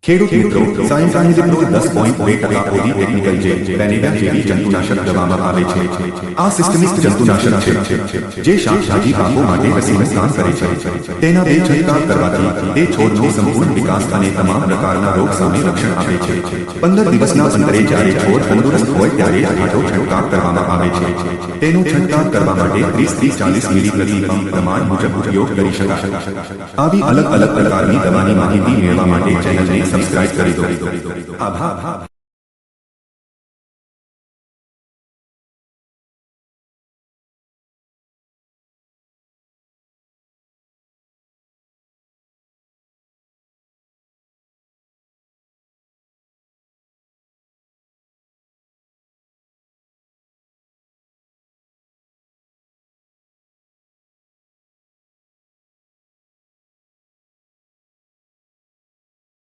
ખેડૂત મિત્રો, સાયન્ટિફિક 10.2% ઓછી ટેકનિકલ જે વેનેગા જેવી જંતુનાશક દવામાં આવે છે. આ સિસ્ટમિક જંતુનાશક છે જે શાકભાજી પાકો માટે રસીનું કામ કરે છે. તેના બે છંટકાવ કરવાથી તે છોડનો સંપૂર્ણ વિકાસ અને તમામ પ્રકારના રોગ સામે રક્ષણ આપે છે. 15 દિવસના અંતરે જ્યારે છોડ તંદુરસ્ત હોય ત્યારે આટલો છંટકાવ કરવામાં આવે છે. તેનો છંટકાવ કરવા માટે 30-40 મિલી પ્રતિ પંપ પ્રમાણ મુજબ ઉપયોગ કરી શકાય. આવી અલગ અલગ પ્રકારની દવાની માહિતી મેળવવા માટે ચેનલને સબસ્ક્રાઇબ કરી દો. આભાર.